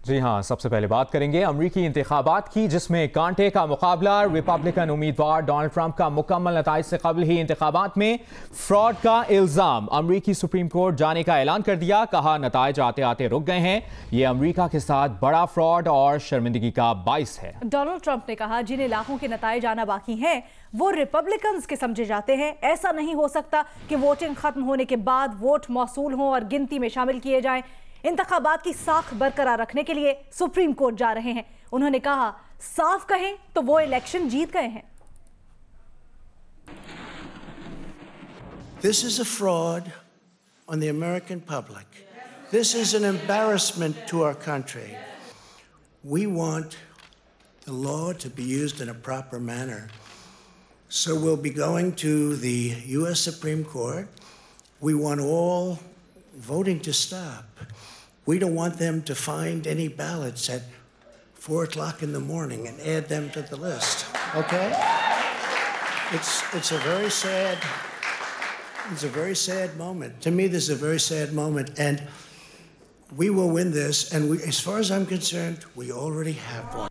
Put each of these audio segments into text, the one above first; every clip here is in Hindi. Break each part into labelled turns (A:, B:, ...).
A: जी हाँ, सबसे पहले बात करेंगे अमरीकी इंतखाबात की, जिसमें कांटे का मुकाबला। रिपब्लिकन उम्मीदवार डोनाल्ड ट्रंप का मुकम्मल नताइज से कबल ही इंतखाबात में फ्रॉड का इल्ज़ाम। अमरीकी सुप्रीम कोर्ट जाने का ऐलान कर दिया, कहा नताइज आते आते रुक गए हैं। ये अमरीका के साथ बड़ा फ्रॉड और शर्मिंदगी का बाइस है।
B: डोनाल्ड ट्रंप ने कहा, जिन इलाकों के नताइज आना बाकी हैं वो रिपब्लिकन्स के समझे जाते हैं। ऐसा नहीं हो सकता कि वोटिंग खत्म होने के बाद वोट मौसूल हों और गिनती में शामिल किए जाएं। इंतखाबात की साख बरकरार रखने के लिए सुप्रीम कोर्ट जा रहे हैं। उन्होंने कहा, साफ कहें तो वो इलेक्शन जीत गए हैं।
C: This is a fraud on the American public. This is an embarrassment to our country. We want the law to be used in a proper manner. So we'll be going to the U.S. Supreme Court. We want all voting to stop. We don't want them to find any ballots at 4 o'clock in the morning and add them to the list. Okay? It's a very sad moment. To me, this is a very sad moment, and we will win this. And as far as I'm concerned, we already have one.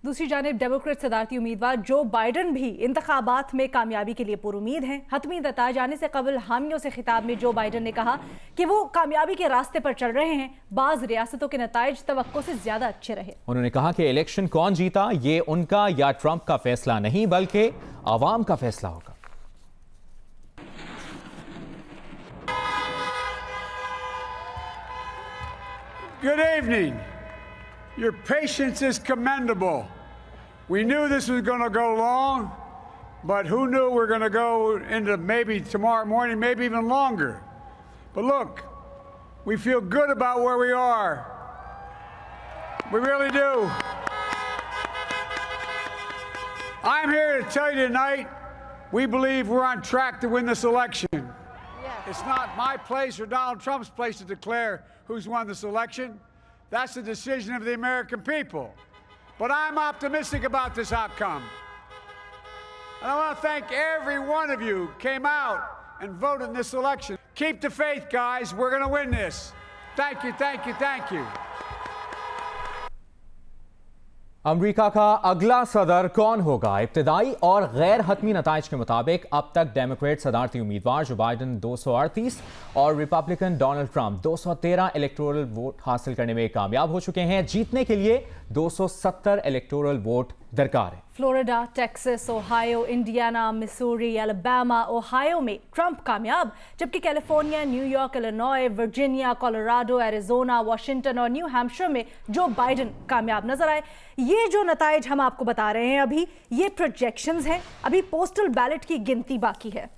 B: दूसरी जानिब डेमोक्रेट सदारती उम्मीदवार जो बाइडन भी इंतखाबात में कामयाबी के लिए पुरुमीद हैं। हतमी नताइज आने से कबल हामियों से खिताब में जो बाइडन ने कहा कि वो कामयाबी के रास्ते पर चल रहे हैं। बाज रियासतों के नताइज तवक्को से ज्यादा अच्छे रहे।
A: उन्होंने कहा कि इलेक्शन कौन जीता ये उनका या ट्रंप का फैसला नहीं, बल्कि आवाम का फैसला होगा।
D: Good evening. Your patience is commendable. We knew this was going to go long, but who knew we were going to go into maybe tomorrow morning, maybe even longer. But look, we feel good about where we are. We really do. I'm here to tell you tonight, we believe we're on track to win this election. It's not my place or Donald Trump's place to declare who's won this election. That's the decision of the American people. But I'm optimistic about this outcome. And I want to thank every one of you who came out and voted in this election. Keep the faith, guys. We're going to win this. Thank you, thank you, thank you.
A: अमरीका का अगला सदर कौन होगा? इब्तिदाई और गैर हतमी नताइज के मुताबिक अब तक डेमोक्रेट सदारती उम्मीदवार जो बाइडन 238 और Republican Donald Trump 213 electoral vote हासिल करने में कामयाब हो चुके हैं। जीतने के लिए 270 इलेक्टोरल वोट दरकार है।
B: Florida, Texas, Ohio, Indiana, Missouri, Alabama, Ohio में ट्रंप कामयाब, जबकि California, New York, Illinois, Virginia, Colorado, Arizona, Washington और न्यू हैम्पशायर में जो बाइडन कामयाब नजर आए। ये जो नताइज हम आपको बता रहे हैं अभी, ये प्रोजेक्शंस हैं। अभी पोस्टल बैलेट की गिनती बाकी है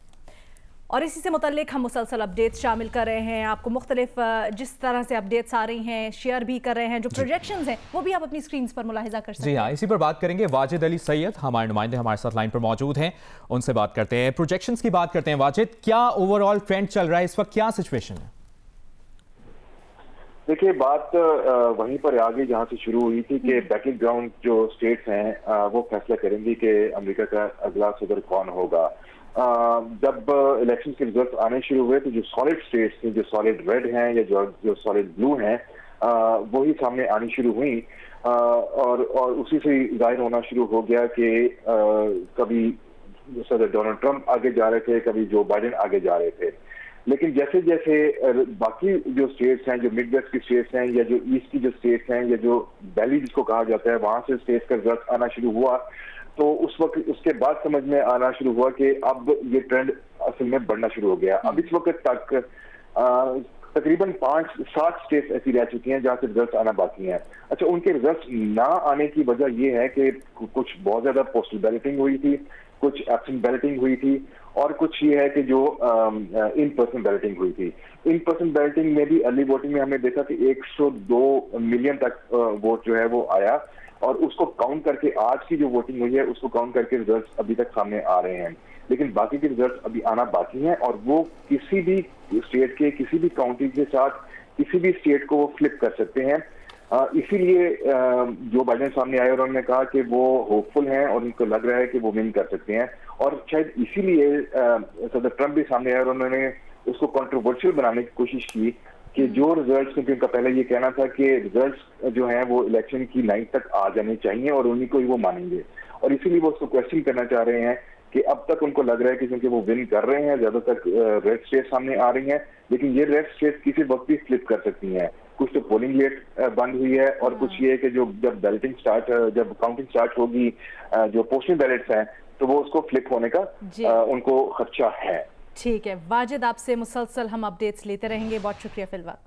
B: और इसी से मुतल्लिक हम मुसलसल अपडेट्स शामिल कर रहे हैं। आपको मुख्तलिफ जिस तरह से अपडेट्स आ रही हैं शेयर भी कर रहे हैं। जो प्रोजेक्शंस हैं वो भी आप अपनी स्क्रीन पर मुलाहिजा कर सकते हैं।
A: जी हाँ, इसी पर बात करेंगे। वाजिद अली सैयद हमारे नुमाइंदे हमारे साथ लाइन पर मौजूद हैं, उनसे बात करते हैं। प्रोजेक्शंस की बात करते हैं। वाजिद, क्या ओवरऑल ट्रेंड चल रहा है इस वक्त, क्या सिचुएशन है?
E: देखिए, बात वहीं पर आगे जहां से शुरू हुई थी कि बैटिंग ग्राउंड जो स्टेट्स हैं वो फैसला करेंगी कि अमेरिका का अगला सदर कौन होगा। जब इलेक्शन के रिजल्ट आने शुरू हुए तो जो सॉलिड स्टेट्स थी, जो सॉलिड रेड हैं या जो सॉलिड ब्लू हैं, वही सामने आनी शुरू हुई और उसी से जाहिर होना शुरू हो गया कि कभी सदर डोनाल्ड ट्रंप आगे जा रहे थे, कभी जो बाइडेन आगे जा रहे थे। लेकिन जैसे जैसे बाकी जो स्टेट्स हैं, जो मिड वेस्ट की स्टेट्स हैं या जो ईस्ट की जो स्टेट्स हैं या जो वैली जिसको कहा जाता है, वहां से स्टेट्स का रिजल्ट आना शुरू हुआ तो उस वक्त उसके बाद समझ में आना शुरू हुआ कि अब ये ट्रेंड असल में बढ़ना शुरू हो गया। अब इस वक्त तक तकरीबन 5-7 स्टेट्स ऐसी रह चुकी हैं जहां से रिजल्ट आना बाकी हैं। अच्छा, उनके रिजल्ट ना आने की वजह ये है कि कुछ बहुत ज्यादा पोस्टल बैलेटिंग हुई थी, कुछ एब्सेंट बैलेटिंग हुई थी और कुछ ये है कि जो इन पर्सन बैलेटिंग हुई थी। इन पर्सन बैलेटिंग में भी अर्ली वोटिंग में हमने देखा कि 102 मिलियन तक वोट जो है वो आया और उसको काउंट करके आज की जो वोटिंग हुई है उसको काउंट करके रिजल्ट्स अभी तक सामने आ रहे हैं। लेकिन बाकी के रिजल्ट्स अभी आना बाकी हैं और वो किसी भी स्टेट के किसी भी काउंटी के साथ किसी भी स्टेट को वो फ्लिप कर सकते हैं। इसीलिए जो बाइडेन सामने आए और उन्होंने कहा कि वो होपफुल हैं और उनको लग रहा है कि वो विन कर सकते हैं और शायद इसीलिए सदर ट्रंप भी सामने आए और उन्होंने उसको कंट्रोवर्शियल बनाने की कोशिश की कि जो रिजल्ट्स, क्योंकि उनका पहले ये कहना था कि रिजल्ट्स जो हैं वो इलेक्शन की लाइन तक आ जाने चाहिए और उन्हीं को ही वो मानेंगे, और इसीलिए वो उसको क्वेश्चन करना चाह रहे हैं कि अब तक उनको लग रहा है कि क्योंकि वो विन कर रहे हैं, ज्यादातर रेड स्टेट सामने आ रही हैं, लेकिन ये रेड स्टेट किसी वक्त भी फ्लिप कर सकती हैं। कुछ तो पोलिंग लेट बंद हुई है और कुछ ये है कि जब काउंटिंग स्टार्ट होगी, जो पोस्टल बैलेट्स हैं, तो वो उसको फ्लिप होने का उनको खदशा है।
B: ठीक है वाजिद, आपसे मुसलसल हम अपडेट्स लेते रहेंगे, बहुत शुक्रिया फिलहाल।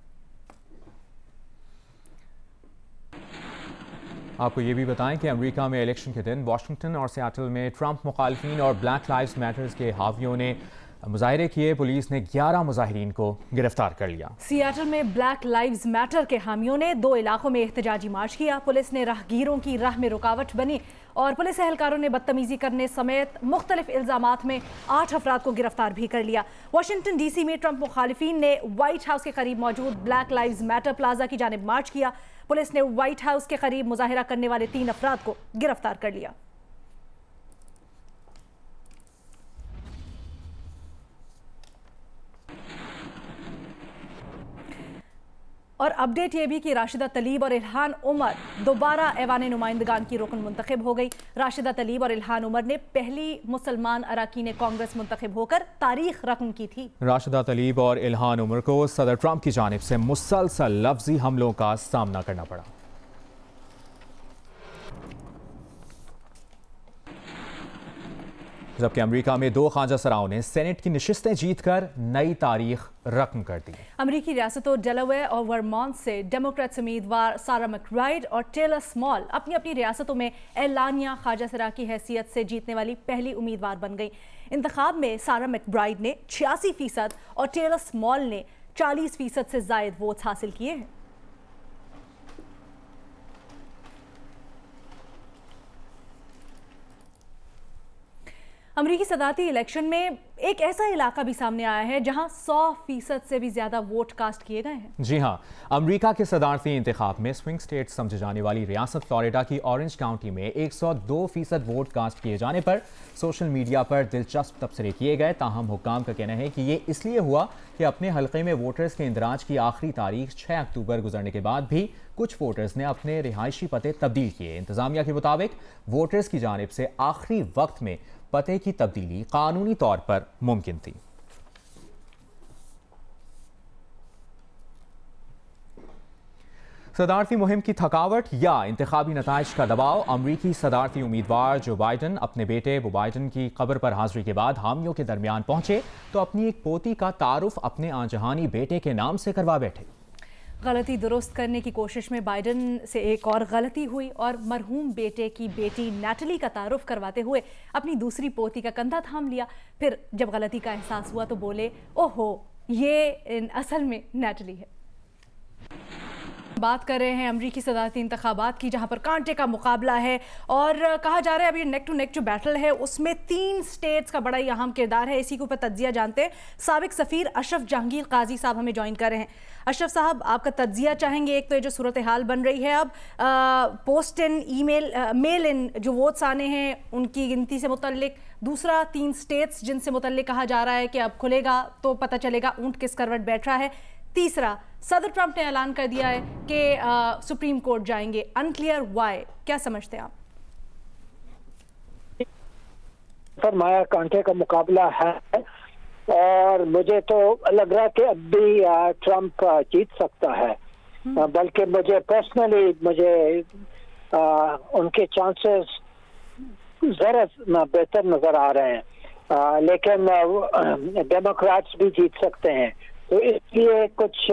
A: आपको ये भी बताएं कि अमेरिका में इलेक्शन के दिन वाशिंगटन और सियाटल में ट्रंप मुखालिफिन और ब्लैक लाइव्स मैटर्स के हावियों ने मुजाहरे किए। पुलिस ने 11 मुजाहिरीन को गिरफ्तार कर लिया।
B: सियाटल में ब्लैक लाइव्स मैटर के हामियों ने 2 इलाकों में एहतजाजी मार्च किया। पुलिस ने राहगीरों की राह में रुकावट बनी और पुलिस एहलकारों ने बदतमीजी करने समेत मुख्तलिफ इल्जामात में 8 अफराद को गिरफ्तार भी कर लिया। वाशिंगटन DC में ट्रंप मुखालिफिन ने व्हाइट हाउस के करीब मौजूद ब्लैक लाइव्स मैटर प्लाजा की जानिब मार्च किया। पुलिस ने व्हाइट हाउस के करीब मुजाहिरा करने वाले 3 अफराद को गिरफ्तार कर लिया। और अपडेट ये भी कि राशिदा तलीब और इल्हान उमर दोबारा ऐवान नुमाइंदगान की रुकन मुंतखब हो गई। राशिदा तलीब और इल्हान उमर ने पहली मुसलमान अरकान कांग्रेस मुंतखब होकर तारीख रकम की थी।
A: राशिदा तलीब और इल्हान उमर को सदर ट्रंप की जानिब से मुसलसल लफ्जी हमलों का सामना करना पड़ा। जबकि अमेरिका में 2 ख्वाजा सराओं ने सेनेट की नशिस्तें जीतकर नई तारीख रकम कर दी।
B: अमेरिकी रियासतों डेलावेयर और वर्मॉन्ट से डेमोक्रेट्स उम्मीदवार सारा मैकब्राइड और टेलर स्मॉल अपनी अपनी रियासतों में एलानिया ख्वाजा सरा की हैसियत से जीतने वाली पहली उम्मीदवार बन गई। इंतखाब में सारा मैकब्राइड ने 86% और टेलर स्मॉल ने 40% से जायद वोट्स हासिल किए हैं। अमरीकी सदारती इलेक्शन में एक ऐसा इलाका भी सामने आया है जहां 100% से भी ज्यादा वोट कास्ट किए गए हैं।
A: जी हां, अमरीका के सदारती इंतखाब में स्विंग स्टेट समझे जाने वाली रियासत फ्लोरिडा की ऑरेंज काउंटी में 102% वोट कास्ट किए जाने पर सोशल मीडिया पर दिलचस्प तबसरे किए गए। ताहम हुक्काम का कहना है कि ये इसलिए हुआ कि अपने हल्के में वोटर्स के इंदराज की आखिरी तारीख 6 अक्टूबर गुजरने के बाद भी कुछ वोटर्स ने अपने रिहायशी पते तब्दील किए। इंतजामिया के मुताबिक वोटर्स की जानिब से आखिरी वक्त में पते की तब्दीली कानूनी तौर पर मुमकिन थी। सदारती मुहिम की थकावट या इंतखाबी नताइज का दबाव। अमरीकी सदारती उम्मीदवार जो बाइडन अपने बेटे बो बाइडन की कब्र पर हाजिरी के बाद हामियों के दरमियान पहुंचे तो अपनी एक पोती का तारुफ अपने आंजहानी बेटे के नाम से करवा बैठे।
B: गलती दुरुस्त करने की कोशिश में बाइडन से एक और गलती हुई और मरहूम बेटे की बेटी नैटली का तारुफ करवाते हुए अपनी दूसरी पोती का कंधा थाम लिया। फिर जब गलती का एहसास हुआ तो बोले, ओहो ये असल में नैटली है। बात कर रहे हैं अमरीकी सदारती इंतखाबात की, जहां पर कांटे का मुकाबला है और कहा जा रहा है अभी नेक टू नेक जो बैटल है उसमें 3 स्टेट्स का बड़ा ही अहम किरदार है। इसी के ऊपर तज्जिया जानते हैं। साबिक सफ़ीर अशरफ जहांगीर काजी साहब हमें ज्वाइन कर रहे हैं। अशरफ साहब, आपका तज्जिया चाहेंगे। एक तो ये जो सूरत हाल बन रही है अब पोस्ट इन ईमेल मेल इन जो वोट्स आने हैं उनकी गिनती से मुतल्लिक, दूसरा 3 स्टेट्स जिनसे मुतल्लिक कहा जा रहा है कि अब खुलेगा तो पता चलेगा ऊंट किस करवट बैठ रहा है, तीसरा सदर ट्रंप ने ऐलान कर दिया है कि सुप्रीम कोर्ट जाएंगे। अनक्लियर व्हाई, क्या समझते हैं आप?
F: फरमाया कांटे का मुकाबला है और मुझे तो लग रहा है कि अब भी ट्रंप जीत सकता है, बल्कि मुझे पर्सनली उनके चांसेस जरा बेहतर नजर आ रहे हैं, लेकिन डेमोक्रेट्स भी जीत सकते हैं। तो इसलिए कुछ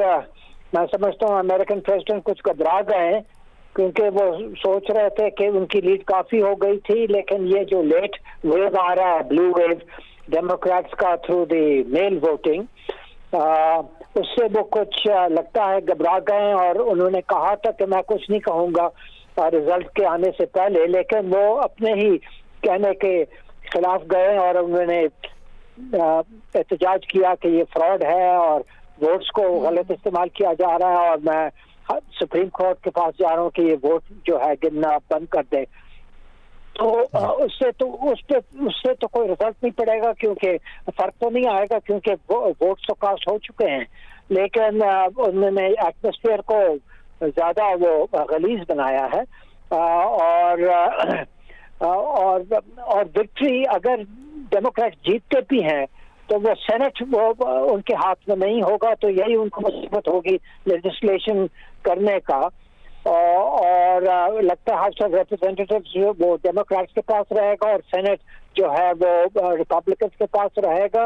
F: मैं समझता हूँ अमेरिकन प्रेसिडेंट कुछ घबरा गए हैं, क्योंकि वो सोच रहे थे कि उनकी लीड काफी हो गई थी, लेकिन ये जो लेट वेव आ रहा है, ब्लू वेव डेमोक्रेट्स का थ्रू द मेल वोटिंग, उससे वो कुछ लगता है घबरा गए और उन्होंने कहा था कि मैं कुछ नहीं कहूँगा रिजल्ट के आने से पहले, लेकिन वो अपने ही कहने के खिलाफ गए और उन्होंने एहतजाज किया कि ये फ्रॉड है और वोट्स को गलत इस्तेमाल किया जा रहा है और मैं सुप्रीम कोर्ट के पास जा रहा हूँ कि ये वोट जो है गिनना बंद कर दे। तो उससे तो कोई रिजल्ट नहीं पड़ेगा, क्योंकि फर्क तो नहीं आएगा, क्योंकि वोट तो कास्ट हो चुके हैं। लेकिन उन्होंने एटमॉस्फेयर को ज्यादा वो गलीज बनाया है, और विक्ट्री अगर डेमोक्रेट जीतते भी हैं तो वो सेनेट वो उनके हाथ में नहीं होगा, तो यही उनको मुसीबत होगी लेजिस्लेशन करने का। और लगता है हाउस ऑफ रिप्रेजेंटेटिव्स वो डेमोक्रेट्स के पास रहेगा और सेनेट जो है वो रिपब्लिकन्स के पास रहेगा।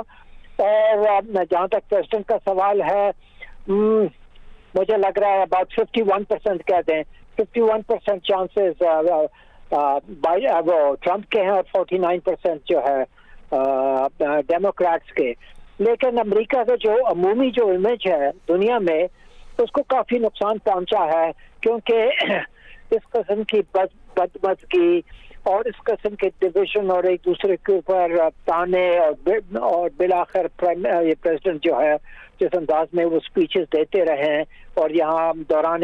F: और जहाँ तक प्रेसिडेंट का सवाल है, मुझे लग रहा है अबाउट 51% कह दें, 51% चांसेस वो ट्रम्प के हैं और 49% जो है डेमोक्रेट्स के। लेकिन अमेरिका का जो अमूमी जो इमेज है दुनिया में, उसको काफी नुकसान पहुंचा है, क्योंकि इस किस्म की बदमज़गी और इस किस्म के डिविजन और एक दूसरे के ऊपर ताने और बिलाखिर ये प्रेसिडेंट जो है जिस अंदाज में वो स्पीचेस देते रहे, और यहाँ दौरान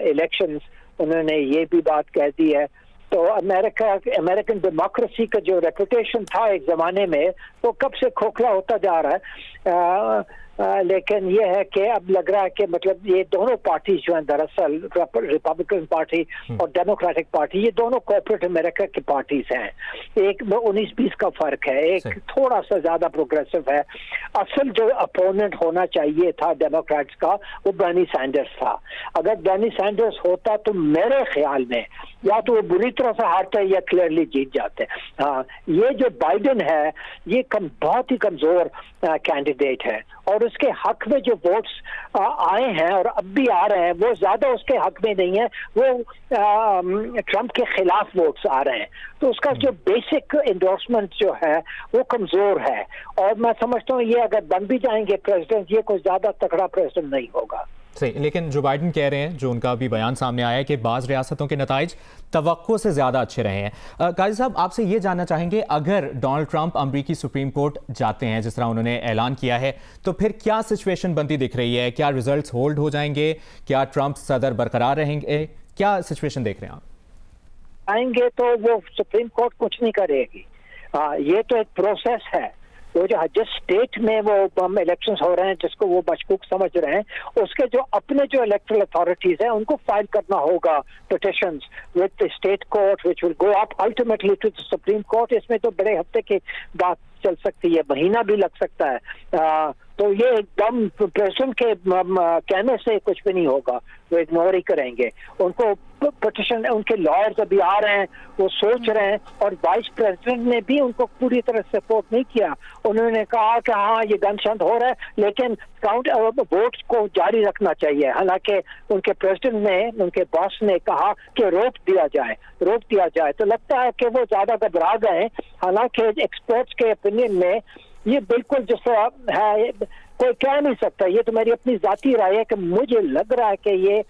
F: इलेक्शंस उन्होंने ये भी बात कह दी है। तो अमेरिकन डेमोक्रेसी का जो रेपुटेशन था एक जमाने में, वो कब से खोखला होता जा रहा है। लेकिन ये है कि अब लग रहा है कि मतलब ये दोनों पार्टी जो हैं, दरअसल रिपब्लिकन पार्टी और डेमोक्रेटिक पार्टी, ये दोनों कॉर्पोरेट अमेरिका की पार्टीज हैं। एक 19-20 का फर्क है, एक थोड़ा सा ज्यादा प्रोग्रेसिव है। असल जो अपोनेंट होना चाहिए था डेमोक्रेट्स का, वो बर्नी सैंडर्स था। अगर बर्नी सैंडर्स होता तो मेरे ख्याल में या तो वो बुरी तरह से हारते या क्लियरली जीत जाते। हाँ, ये जो बाइडेन है ये बहुत ही कमजोर कैंडिडेट है, और उसके हक में जो वोट्स आए हैं और अब भी आ रहे हैं वो ज्यादा उसके हक में नहीं है, वो ट्रम्प के खिलाफ वोट्स आ रहे हैं। तो उसका जो बेसिक एंडोर्समेंट जो है वो कमजोर है, और मैं समझता हूँ ये अगर बन भी जाएंगे प्रेसिडेंट, ये कोई ज्यादा तगड़ा प्रेसिडेंट नहीं होगा।
A: सही, लेकिन जो बाइडेन कह रहे हैं, जो उनका अभी बयान सामने आया है कि बाज़ रियासतों के नताइज तवक्को से ज़्यादा अच्छे रहे हैं। काजी साहब, आपसे ये जानना चाहेंगे, अगर डोनाल्ड ट्रंप अमरीकी सुप्रीम कोर्ट जाते हैं जिस तरह उन्होंने ऐलान किया है, तो फिर क्या सिचुएशन बनती दिख रही है? क्या रिजल्ट्स होल्ड हो जाएंगे? क्या ट्रंप सदर बरकरार रहेंगे? क्या सिचुएशन देख रहे हैं आप?
F: आएंगे तो वो सुप्रीम कोर्ट कुछ नहीं करेगी। ये तो एक प्रोसेस है। वो जो जिस स्टेट में वो इलेक्शंस हो रहे हैं, जिसको वो मशकूक समझ रहे हैं, उसके जो अपने जो इलेक्टोरल अथॉरिटीज हैं उनको फाइल करना होगा petitions with the state court, which will go up ultimately to the supreme court. इसमें तो बड़े हफ्ते की बात चल सकती है, महीना भी लग सकता है। तो ये एकदम प्रेसिडेंट के कहने से कुछ भी नहीं होगा, वो इग्नोर ही करेंगे। उनको पिटिशन, उनके लॉयर्स अभी आ रहे हैं, वो सोच रहे हैं, और वाइस प्रेसिडेंट ने भी उनको पूरी तरह सपोर्ट नहीं किया। उन्होंने कहा कि हाँ ये गनशंद हो रहा है, लेकिन काउंट वोट्स को जारी रखना चाहिए। हालांकि उनके प्रेसिडेंट ने, उनके बॉस ने कहा कि रोक दिया जाए। तो लगता है कि वो ज्यादा घबरा गए। हालांकि एक्सपर्ट्स के ओपिनियन में ये बिल्कुल जिस तरह है कोई कह नहीं सकता, ये तो मेरी अपनी जाती राय है कि मुझे लग रहा है कि ये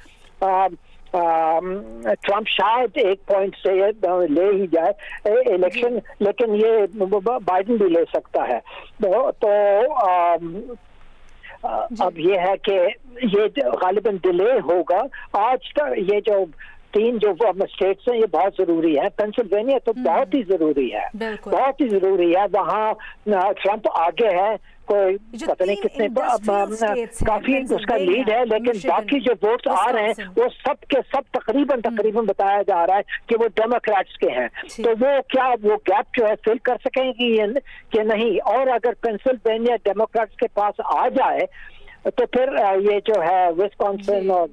F: ट्रम्प शायद एक पॉइंट से ले ही जाए इलेक्शन, लेकिन ये बाइडेन भी ले सकता है। तो अब ये है कि ये गालिबन डिले होगा। आज तक ये जो 3 जो स्टेट्स हैं ये बहुत जरूरी है। पेंसिल्वेनिया तो बहुत ही जरूरी है, बहुत ही जरूरी है। वहाँ ट्रम्प आगे है, कोई पता नहीं कितने काफी उसका लीड है, लेकिन बाकी जो वोट्स आ रहे हैं वो सब के सब तकरीबन बताया जा रहा है कि वो डेमोक्रेट्स के हैं। तो वो क्या वो गैप जो है फिल कर सकेंगी कि नहीं? और अगर पेंसिल्वेनिया डेमोक्रेट्स के पास आ जाए तो फिर ये जो है विस्कॉन्सिन और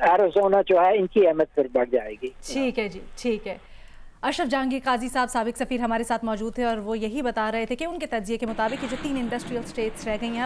F: एरिज़ोना जो है इनकी अहमियत फिर बढ़ जाएगी।
B: ठीक है जी, ठीक है। अशरफ जहांगीर काजी साहब साबिक सफीर हमारे साथ मौजूद थे और वो यही बता रहे थे कि उनके तज्जिए के मुताबिक जो 3 इंडस्ट्रियल स्टेट्स रह गई हैं